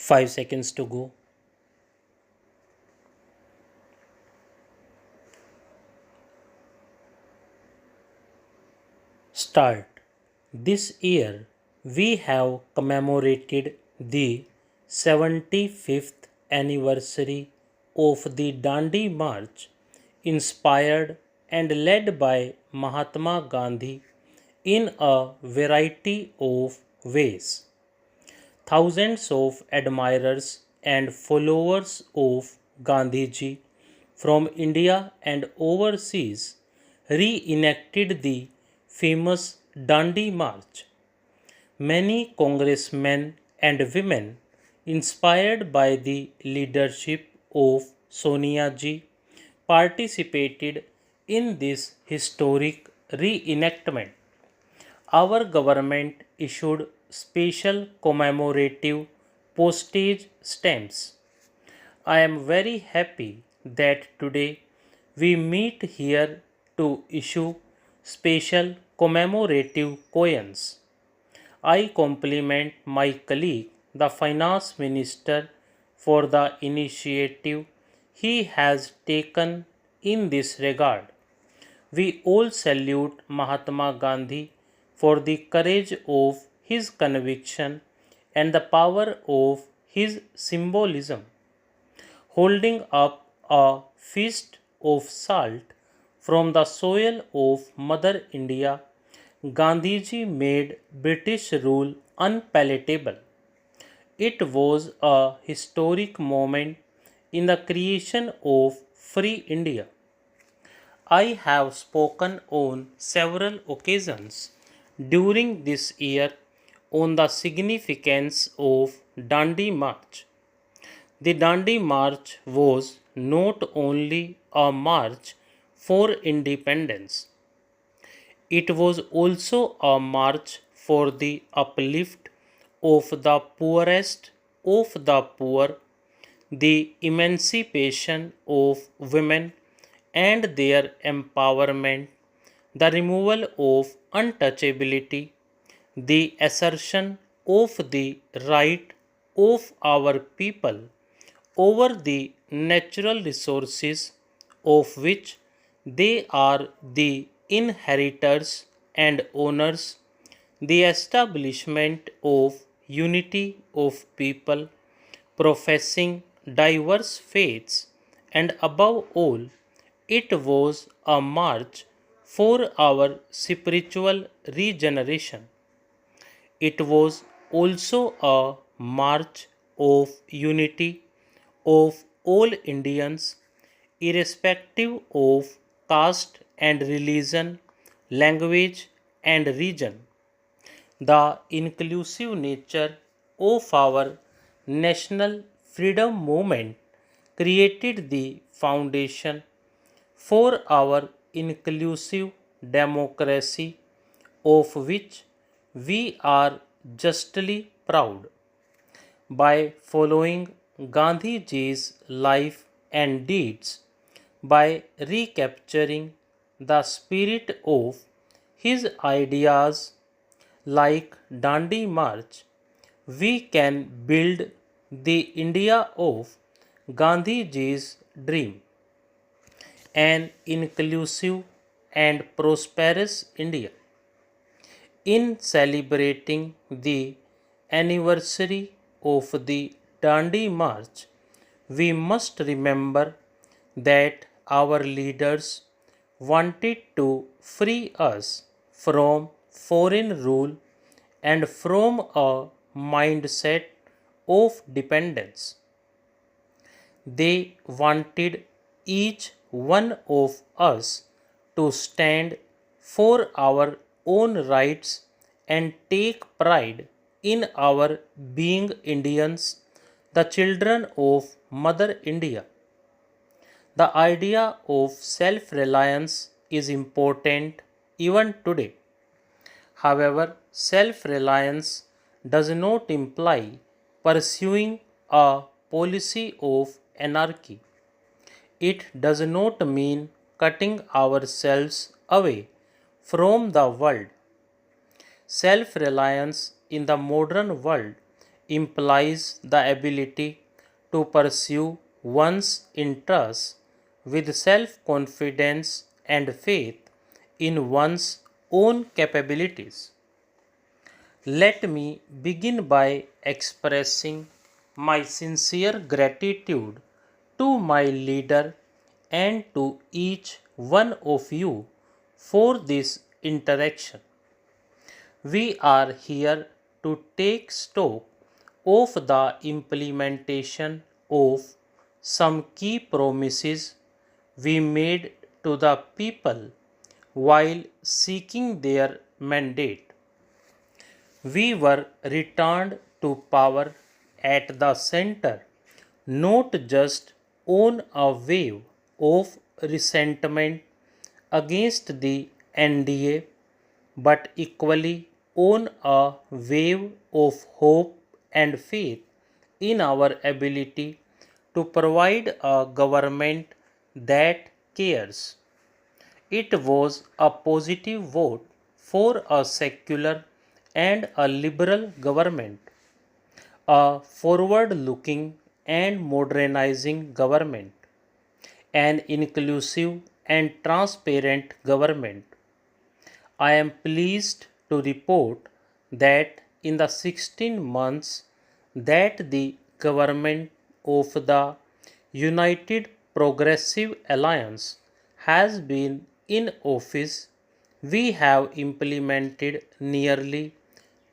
5 seconds to go. Start. This year we have commemorated the 75th anniversary of the Dandi March, inspired and led by Mahatma Gandhi in a variety of ways. Thousands of admirers and followers of Gandhiji from India and overseas reenacted the famous Dandi March. Many congressmen and women, inspired by the leadership of Sonia Ji, participated in this historic reenactment. Our government issued special commemorative postage stamps. I am very happy that today we meet here to issue special commemorative coins. I compliment my colleague, the Finance Minister, for the initiative he has taken in this regard. We all salute Mahatma Gandhi for the courage of his conviction and the power of his symbolism. Holding up a fist of salt from the soil of Mother India, Gandhiji made British rule unpalatable. It was a historic moment in the creation of free India. I have spoken on several occasions during this year on the significance of Dandi March. The Dandi March was not only a march for independence, it was also a march for the uplift of the poorest of the poor, the emancipation of women and their empowerment, the removal of untouchability, the assertion of the right of our people over the natural resources of which they are the inheritors and owners, the establishment of unity of people professing diverse faiths, and above all, it was a march for our spiritual regeneration. It was also a march of unity of all Indians, irrespective of caste and religion, language and region. The inclusive nature of our national freedom movement created the foundation for our inclusive democracy, of which we are justly proud. By following Gandhiji's life and deeds, by recapturing the spirit of his ideas like Dandi March, we can build the India of Gandhiji's dream, an inclusive and prosperous India. In celebrating the anniversary of the Dandi March, we must remember that our leaders wanted to free us from foreign rule and from a mindset of dependence. They wanted each one of us to stand for our own rights and take pride in our being Indians, the children of Mother India. The idea of self reliance is important even today. However, self reliance does not imply pursuing a policy of anarchy. It does not mean cutting ourselves away from the world. Self reliance in the modern world implies the ability to pursue one's interests with self-confidence and faith in one's own capabilities. Let me begin by expressing my sincere gratitude to my leader and to each one of you for this interaction. We are here to take stock of the implementation of some key promises we made to the people while seeking their mandate. We were returned to power at the center, not just on a wave of resentment against the NDA, but equally on a wave of hope and faith in our ability to provide a government that cares. It was a positive vote for a secular and a liberal government, a forward looking and modernizing government, an inclusive and transparent government. I am pleased to report that in the 16 months that the government of the United Progressive Alliance has been in office, we have implemented nearly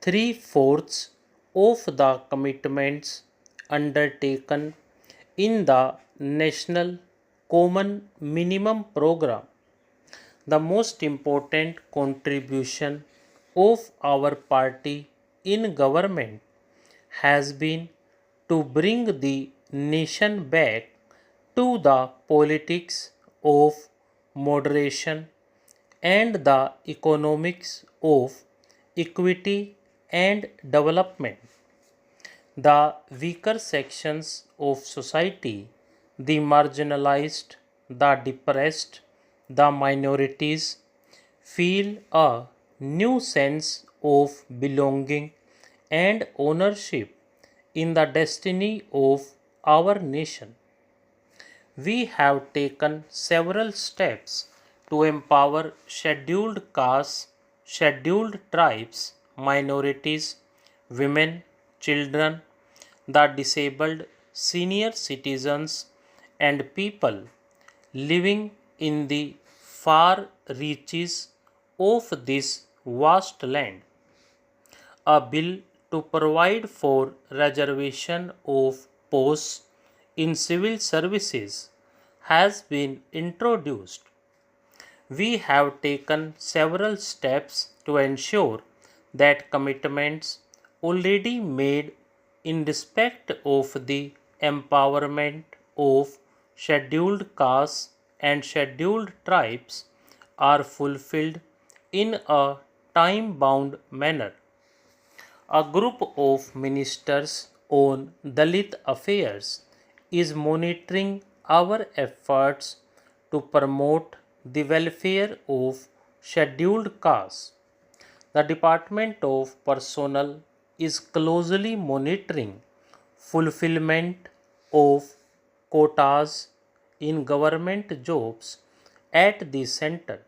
three-fourths of the commitments undertaken in the National Common Minimum Program. The most important contribution of our party in government has been to bring the nation back to the politics of moderation and the economics of equity and development. The weaker sections of society, the marginalized, the depressed, the minorities, feel a new sense of belonging and ownership in the destiny of our nation. We have taken several steps to empower scheduled castes, scheduled tribes, minorities, women, children, the disabled, senior citizens, and people living in the far reaches of this vast land. A bill to provide for reservation of posts in civil services has been introduced. We have taken several steps to ensure that commitments already made in respect of the empowerment of scheduled castes and scheduled tribes are fulfilled in a time bound manner. A group of ministers on Dalit affairs is monitoring our efforts to promote the welfare of scheduled castes. The Department of Personnel is closely monitoring fulfillment of quotas in government jobs at the center.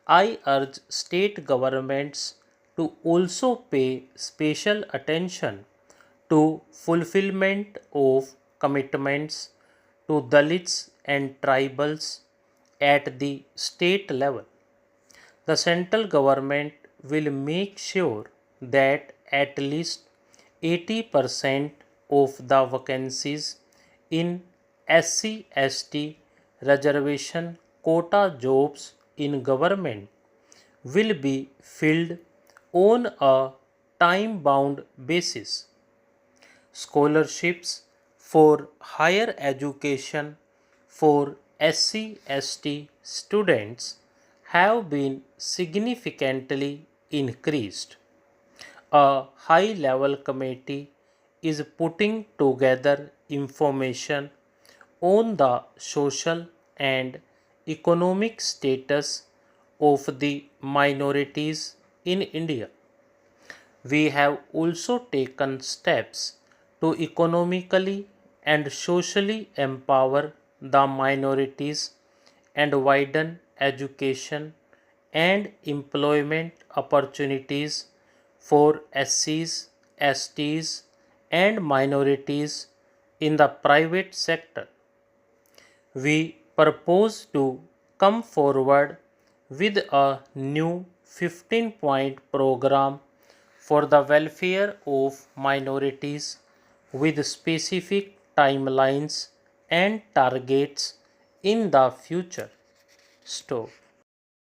I urge state governments to also pay special attention to fulfillment of commitments to Dalits and tribals at the state level. The central government will make sure that at least 80% of the vacancies in SC/ST reservation quota jobs in government will be filled on a time bound basis. Scholarships for higher education for SC/ST students have been significantly increased. A high level committee is putting together information on the social and economic status of the minorities in India. We have also taken steps to economically and socially empower the minorities and widen education and employment opportunities for SCs, STs, and minorities in the private sector. We propose to come forward with a new 15-point program for the welfare of minorities with specific timelines and targets in the future. Stop.